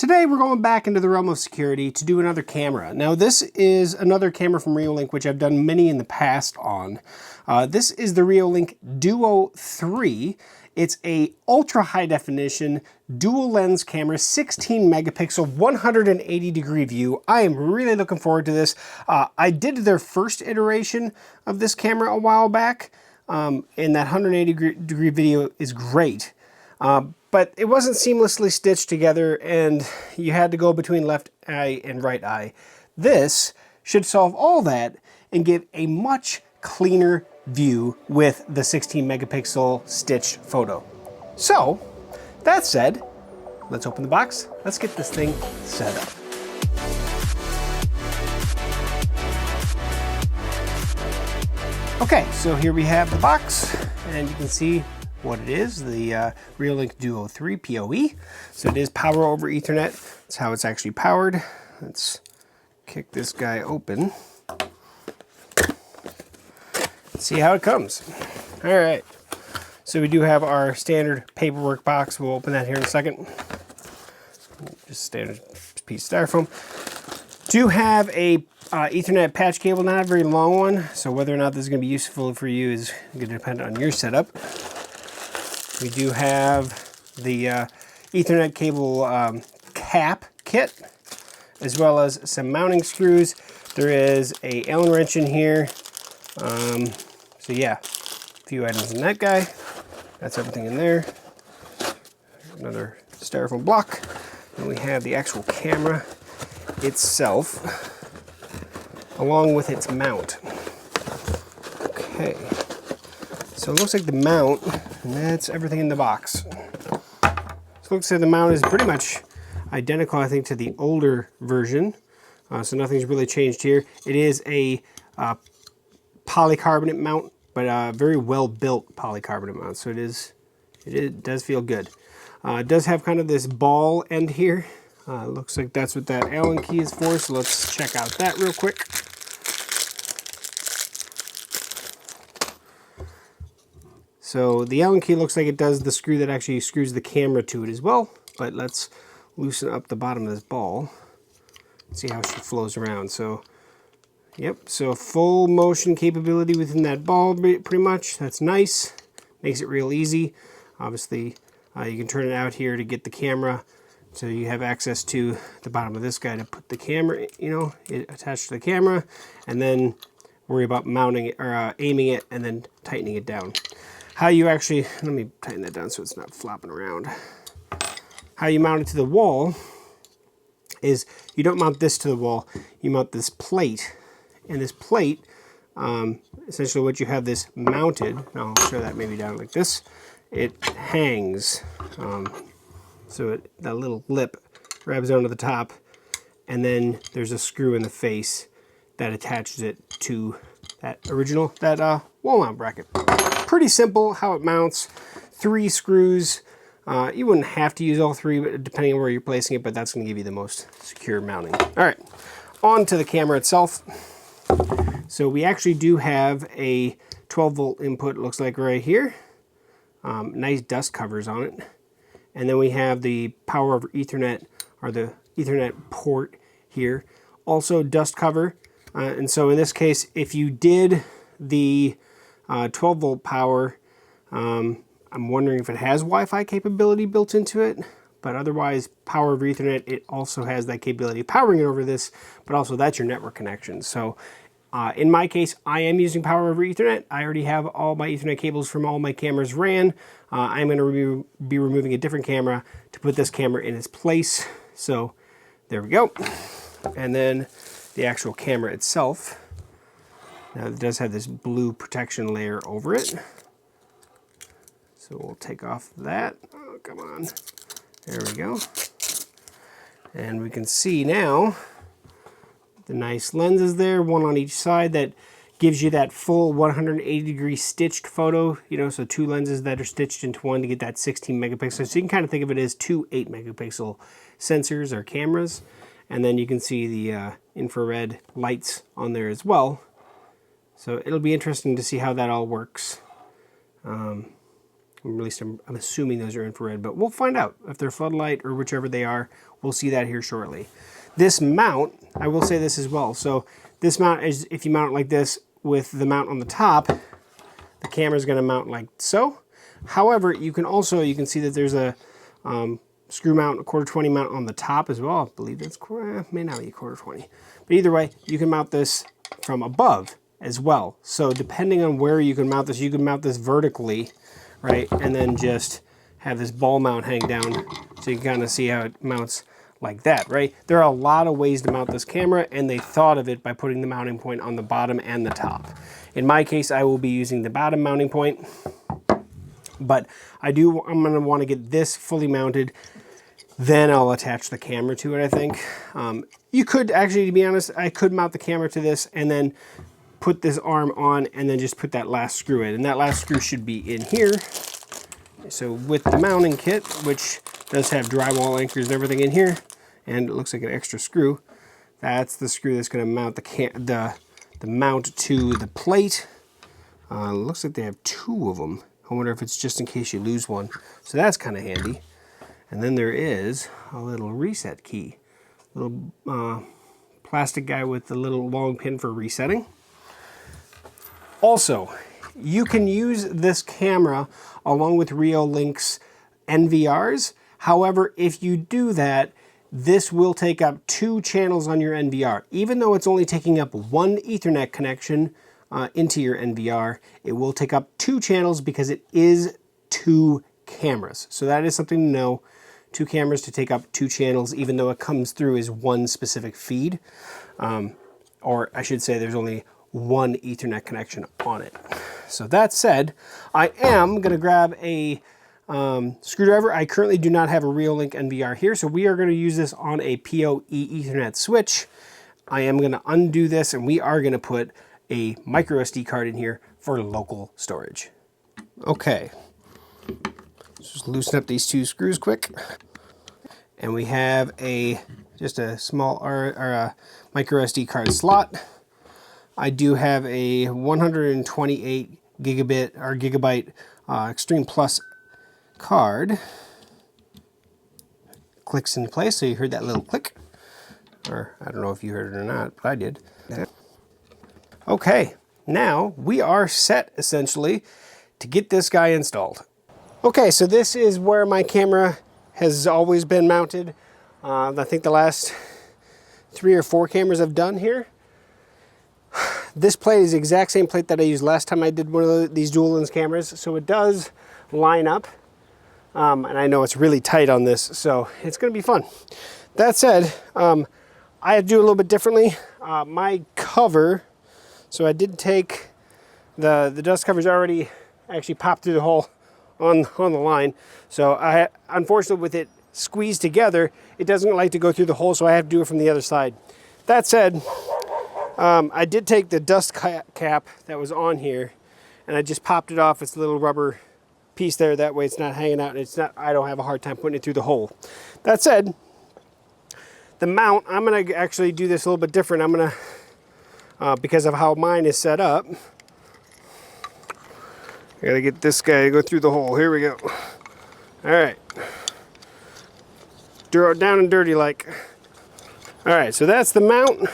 today we're going back into the realm of security to do another camera. Now this is another camera from Reolink, which I've done many in the past on. This is the Reolink Duo 3. It's a ultra high definition dual lens camera, 16 megapixel, 180 degree view. I am really looking forward to this. I did their first iteration of this camera a while back, and that 180 degree video is great. But it wasn't seamlessly stitched together, and you had to go between left eye and right eye. This should solve all that and give a much cleaner view with the 16 megapixel stitched photo. So, that said, let's open the box. Let's get this thing set up. Okay, so here we have the box, and you can see what it is, the Reolink Duo 3 PoE. So it is power over Ethernet. That's how it's actually powered. Let's kick this guy open. Let's see how it comes. All right, so we do have our standard paperwork box. We'll open that here in a second. Just standard piece of styrofoam. Do have a Ethernet patch cable, not a very long one, so whether or not this is going to be useful for you is going to depend on your setup. We do have the Ethernet cable cap kit, as well as some mounting screws. There is a Allen wrench in here. So yeah, a few items in that guy. That's everything in there. Another styrofoam block. And we have the actual camera itself, along with its mount. Okay, so it looks like the mount, and that's everything in the box. So it looks like the mount is pretty much identical, I think, to the older version. So nothing's really changed here. It is a polycarbonate mount, but a very well built polycarbonate mount. So it does feel good. It does have kind of this ball end here. Looks like that's what that Allen key is for. So let's check out that real quick. So the Allen key looks like it does the screw that actually screws the camera to it as well. But let's loosen up the bottom of this ball. See how she flows around. So, yep, so full motion capability within that ball pretty much. That's nice. Makes it real easy. Obviously, you can turn it out here to get the camera. So you have access to the bottom of this guy to put the camera, attached to the camera. And then worry about mounting it, or aiming it, and then tightening it down. How you actually, let me tighten that down so it's not flopping around. How you mount it to the wall is you don't mount this to the wall, you mount this plate. And this plate, essentially what you have this mounted, I'll show that maybe down like this, it hangs. So that little lip grabs onto the top, and then there's a screw in the face that attaches it to that original, wall mount bracket. Pretty simple how it mounts. 3 screws. You wouldn't have to use all 3, but depending on where you're placing it, but that's going to give you the most secure mounting. All right, on to the camera itself. So we actually do have a 12-volt input, looks like right here. Nice dust covers on it. And then we have the power over Ethernet, or the Ethernet port here. Also dust cover. And so in this case, if you did the 12-volt power, I'm wondering if it has Wi-Fi capability built into it, but otherwise power over Ethernet, it also has that capability of powering it over this, but also that's your network connection. So in my case, I am using power over Ethernet. I already have all my Ethernet cables from all my cameras ran. I'm going to be removing a different camera to put this camera in its place. So there we go. And then the actual camera itself. Now it does have this blue protection layer over it. So we'll take off that. Oh, come on. There we go. And we can see now the nice lenses there, one on each side, that gives you that full 180 degree stitched photo, so 2 lenses that are stitched into one to get that 16 megapixels. So you can kind of think of it as 2 8 megapixel sensors or cameras. And then you can see the infrared lights on there as well. So it'll be interesting to see how that all works. At least I'm assuming those are infrared, but we'll find out. If they're floodlight or whichever they are, we'll see that here shortly. This mount, I will say this as well. So this mount is, if you mount it like this with the mount on the top, the camera is going to mount like so. However, you can see that there's a screw mount, a 1/4-20 mount on the top as well. I believe that's, may not be a 1/4-20. But either way, you can mount this from above as well. So depending on where you can mount this, you can mount this vertically, right? And then just have this ball mount hang down so you can kind of see how it mounts like that, right? There are a lot of ways to mount this camera, and they thought of it by putting the mounting point on the bottom and the top. In my case, I will be using the bottom mounting point, but I'm gonna wanna get this fully mounted, then I'll attach the camera to it, I think. You could actually, to be honest, I could mount the camera to this and then put this arm on and then just put that last screw in. And that last screw should be in here. So with the mounting kit, which does have drywall anchors and everything in here, and it looks like an extra screw, that's the screw that's gonna mount the mount to the plate. Looks like they have 2 of them. I wonder if it's just in case you lose one. So that's kind of handy. And then there is a little reset key. Little plastic guy with the little long pin for resetting. Also, you can use this camera along with Reolink's NVRs. However, if you do that, this will take up 2 channels on your NVR. Even though it's only taking up 1 Ethernet connection into your NVR, it will take up 2 channels because it is 2 cameras. So that is something to know. 2 cameras to take up 2 channels, even though it comes through as 1 specific feed. Or I should say there's only 1 Ethernet connection on it. So that said, I am gonna grab a screwdriver. I currently do not have a Reolink NVR here, so we are gonna use this on a PoE Ethernet switch. I am gonna undo this, and we are gonna put a micro SD card in here for local storage. Okay. Just loosen up these 2 screws quick. And we have just a small micro SD card slot. I do have a 128 gigabyte Extreme Plus card. Clicks in place, so you heard that little click. Or I don't know if you heard it or not, but I did. Okay, now we are set essentially to get this guy installed. Okay, so this is where my camera has always been mounted. I think the last 3 or 4 cameras I've done here. This plate is the exact same plate that I used last time I did one of these dual lens cameras, so it does line up. And I know it's really tight on this, so it's gonna be fun. That said, I do a little bit differently. My cover, so I did take the dust cover's already actually popped through the hole on the line. So unfortunately with it squeezed together, it doesn't like to go through the hole, so I have to do it from the other side. That said, I did take the dust cap that was on here and I just popped it off its little rubber piece there. That way it's not hanging out and I don't have a hard time putting it through the hole. That said, the mount, I'm gonna actually do this a little bit different. I'm gonna, because of how mine is set up, I gotta get this guy to go through the hole. Here we go. All right. Down and dirty like. All right, so that's the mount.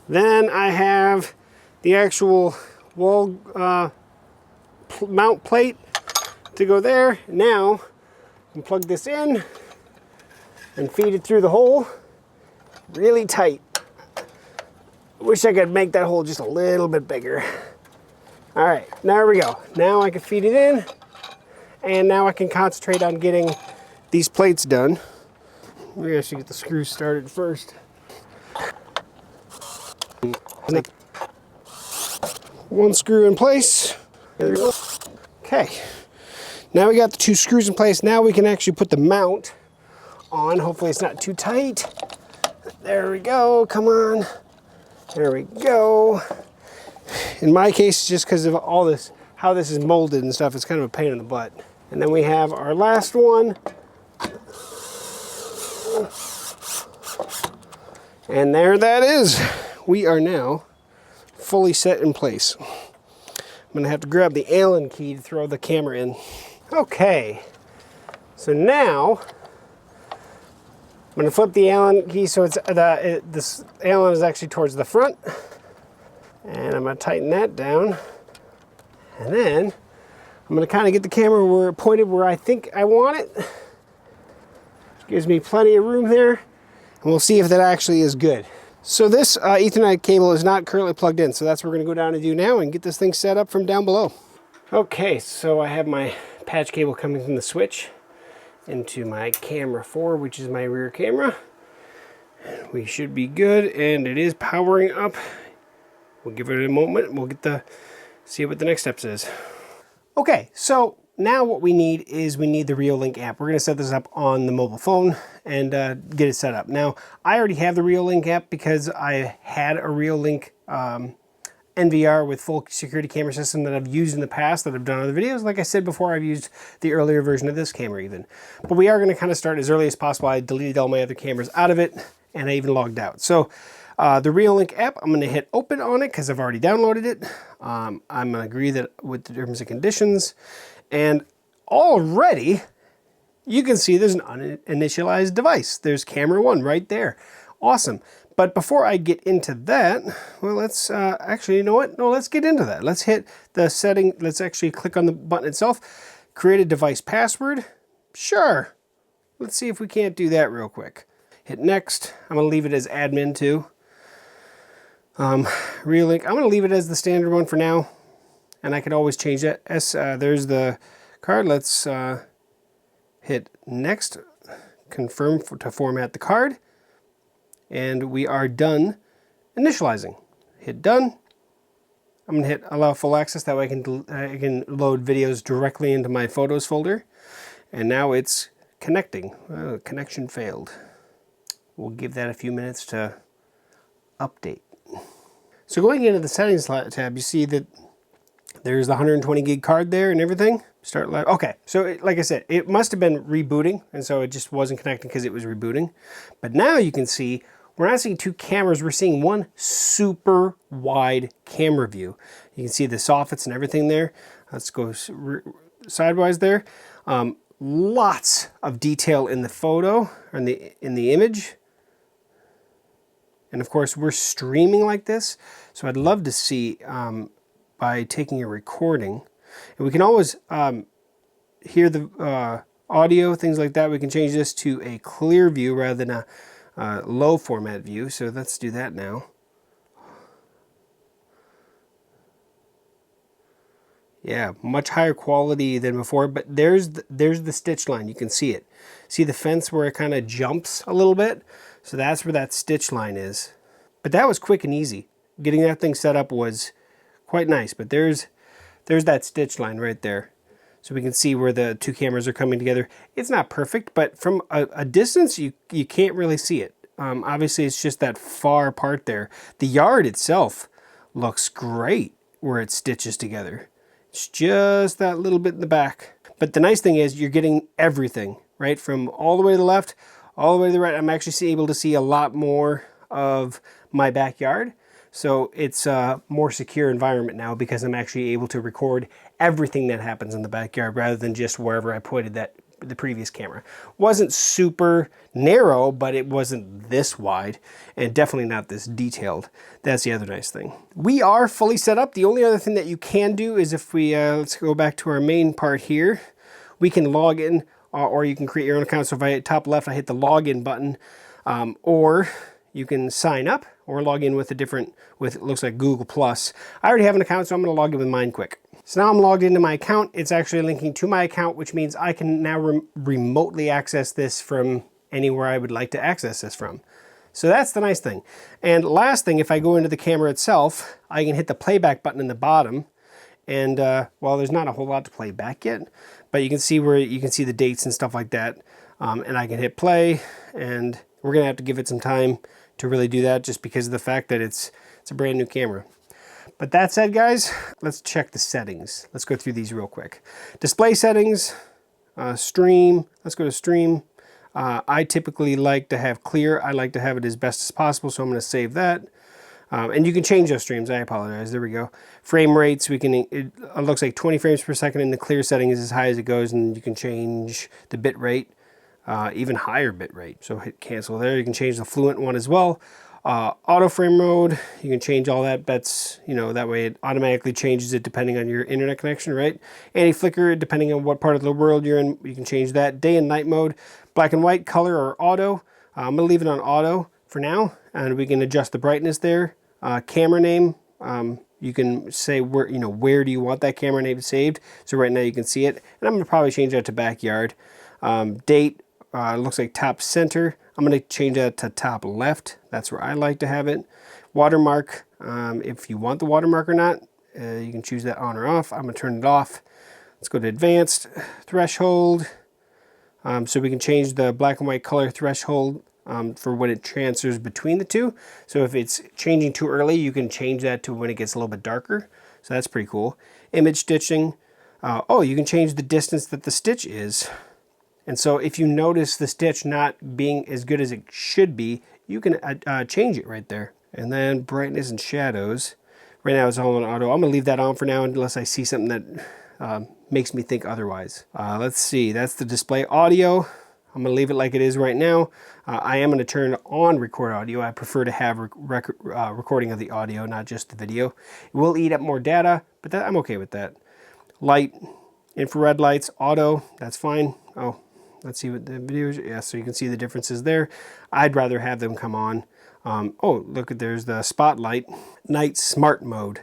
Then I have the actual wall mount plate to go there. Now, I can plug this in and feed it through the hole really tight. I wish I could make that hole just a little bit bigger. All right, there we go. Now I can feed it in, and now I can concentrate on getting these plates done. We actually get the screws started first. One screw in place. There we go. Okay, now we got the 2 screws in place. Now we can actually put the mount on. Hopefully it's not too tight. There we go, come on. There we go. In my case, just because of all this, how this is molded and stuff, it's kind of a pain in the butt. And then we have our last one. And there that is. We are now fully set in place. I'm gonna have to grab the Allen key to throw the camera in. Okay, so now I'm going to flip the Allen key so it's this Allen is actually towards the front, and I'm going to tighten that down, and then I'm going to kind of get the camera pointed where I think I want it. Gives me plenty of room there, and we'll see if that actually is good. So this Ethernet cable is not currently plugged in, so that's what we're going to go down and do now and get this thing set up from down below. Okay, so I have my patch cable coming from the switch into my camera 4, which is my rear camera. We should be good, and it is powering up. We'll give it a moment. We'll see what the next steps is. Okay, so now what we need is the Reolink app. We're going to set this up on the mobile phone and get it set up. Now, I already have the Reolink app because I had a Reolink NVR with full security camera system that I've used in the past, that I've done other videos. Like I said before, I've used the earlier version of this camera even. But we are going to kind of start as early as possible. I deleted all my other cameras out of it, and I even logged out. So the Reolink app, I'm going to hit open on it because I've already downloaded it. I'm going to agree with the terms and conditions. And already, you can see there's an uninitialized device. There's camera 1 right there. Awesome. But before I get into that, well, let's actually, you know what? No, let's get into that. Let's hit the setting. Let's actually click on the button itself. Create a device password. Sure. Let's see if we can't do that real quick. Hit next. I'm going to leave it as admin too. Reolink. I'm going to leave it as the standard one for now. And I can always change that. There's the card. Let's hit next. Confirm to format the card. And we are done initializing. Hit done. I'm going to hit allow full access. That way I can load videos directly into my photos folder. And now it's connecting. Connection failed. We'll give that a few minutes to update. So going into the settings tab, you see that there's the 120 gig card there and everything. Start live. Okay, so like I said, it must have been rebooting, and so it just wasn't connecting because it was rebooting. But now you can see we're not seeing two cameras, we're seeing one super wide camera view. You can see the soffits and everything there. Let's go sidewise there. Lots of detail in the photo, in the image. And of course, we're streaming like this, so I'd love to see by taking a recording. And we can always hear the audio, things like that. We can change this to a clear view rather than a low format view. So let's do that now. Yeah, much higher quality than before, but there's the stitch line. You can see it. See the fence where it kind of jumps a little bit? So that's where that stitch line is. But that was quick and easy. Getting that thing set up was quite nice, but there's that stitch line right there. So we can see where the two cameras are coming together. It's not perfect, but from a distance, you can't really see it. Obviously, it's just that far part there. The yard itself looks great where it stitches together. It's just that little bit in the back. But the nice thing is you're getting everything, right? From all the way to the left, all the way to the right. I'm actually able to see a lot more of my backyard. So it's a more secure environment now because I'm actually able to record everything that happens in the backyard rather than just wherever I pointed the previous camera. Wasn't super narrow, but it wasn't this wide and definitely not this detailed. That's the other nice thing. We are fully set up. The only other thing that you can do is if we, let's go back to our main part here, we can log in or you can create your own account. So if I hit top left, I hit the login button, or you can sign up or log in with a different, it looks like Google+. I already have an account, so I'm going to log in with mine quick. So now I'm logged into my account. It's actually linking to my account, which means I can now remotely access this from anywhere I would like to access this from. So that's the nice thing. And last thing, if I go into the camera itself, I can hit the playback button in the bottom. And well, there's not a whole lot to play back yet, but you can see where you can see the dates and stuff like that. And I can hit play, and we're going to have to give it some time to really do that just because of the fact that it's a brand new camera. But that said, guys, let's check the settings. Let's go through these real quick. Display settings, stream. Let's go to stream. I typically like to have clear. I like to have it as best as possible, so I'm going to save that. And you can change those streams. I apologize. There we go. Frame rates, it looks like 20 frames per second in the clear setting is as high as it goes, and you can change the bit rate, even higher bit rate. So hit cancel there. You can change the fluent one as well. Auto frame mode, you can change all that. That's, that way it automatically changes it depending on your internet connection, right? Anti-flicker, depending on what part of the world you're in, you can change that. Day and night mode, black and white, color, or auto. I'm gonna leave it on auto for now, and we can adjust the brightness there. Camera name, you can say where do you want that camera name saved. So right now you can see it, and I'm gonna probably change that to backyard. Date, looks like top center. I'm going to change that to top left. That's where I like to have it. Watermark, if you want the watermark or not, you can choose that on or off. I'm going to turn it off. Let's go to advanced threshold. So we can change the black and white color threshold for when it transfers between the two. So if it's changing too early, you can change that to when it gets a little bit darker. So that's pretty cool. Image stitching. You can change the distance that the stitch is. And so if you notice the stitch not being as good as it should be, you can change it right there. And then brightness and shadows. Right now it's all on auto. I'm going to leave that on for now unless I see something that makes me think otherwise. Let's see, that's the display audio. I'm going to leave it like it is right now. I am going to turn on record audio. I prefer to have recording of the audio, not just the video. It will eat up more data, but I'm okay with that. Light, infrared lights, auto, that's fine. Oh, let's see what the videos, yeah, so you can see the differences there. I'd rather have them come on. Look, there's the spotlight, night smart mode.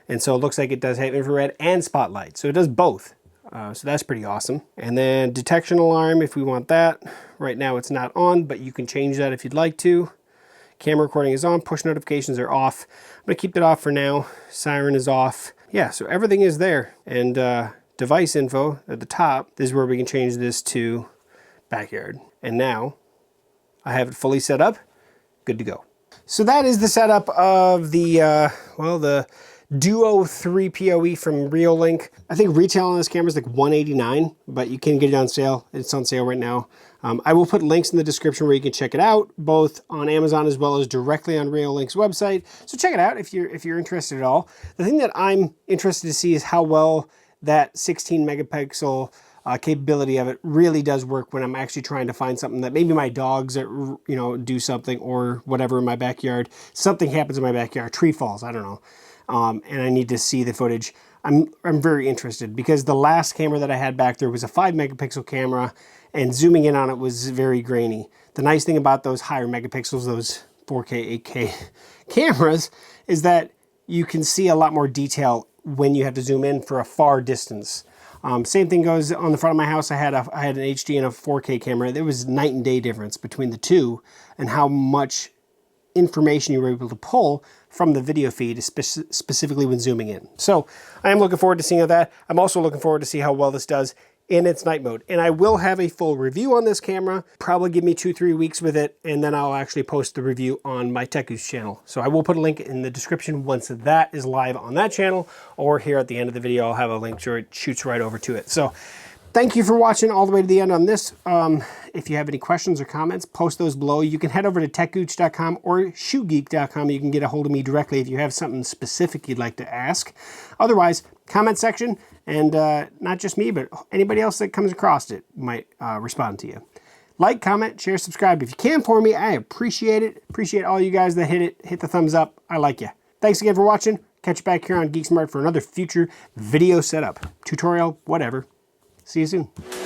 And so it looks like it does have infrared and spotlight. So it does both. So that's pretty awesome. And then detection alarm, if we want that. Right now it's not on, but you can change that if you'd like to. Camera recording is on, push notifications are off. I'm gonna keep that off for now. Siren is off. Yeah, so everything is there. And device info at the top, this is where we can change this to backyard. And now I have it fully set up, good to go. So that is the setup of the Duo 3 PoE from Reolink. I think retail on this camera is like $189, but you can get it on sale. It's on sale right now. I will put links in the description where you can check it out, both on Amazon as well as directly on Reolink's website. So check it out if you're interested at all. The thing that I'm interested to see is how well that 16 megapixel capability of it really does work when I'm actually trying to find something that maybe my dogs do something or whatever in my backyard. Something happens in my backyard, tree falls, I don't know. And I need to see the footage. I'm very interested because the last camera that I had back there was a 5 megapixel camera, and zooming in on it was very grainy. The nice thing about those higher megapixels, those 4K, 8K cameras, is that you can see a lot more detail when you have to zoom in for a far distance. Same thing goes on the front of my house. I had an HD and a 4K camera. There was night and day difference between the two and how much information you were able to pull from the video feed, specifically when zooming in. So I am looking forward to seeing that. I'm also looking forward to see how well this does in its night mode. And I will have a full review on this camera, probably give me 2-3 weeks with it, and then I'll actually post the review on my Tech Goose channel. So I will put a link in the description once that is live on that channel, or here at the end of the video, I'll have a link so it shoots right over to it. So thank you for watching all the way to the end on this. If you have any questions or comments, post those below. You can head over to techgooch.com or shootgeek.com. You can get a hold of me directly if you have something specific you'd like to ask. Otherwise, comment section, and not just me, but anybody else that comes across it might respond to you. Like, comment, share, subscribe if you can for me. I appreciate it. Appreciate all you guys that hit the thumbs up. I like you. Thanks again for watching. Catch you back here on GeekSmart for another future video setup, tutorial, whatever. See you soon.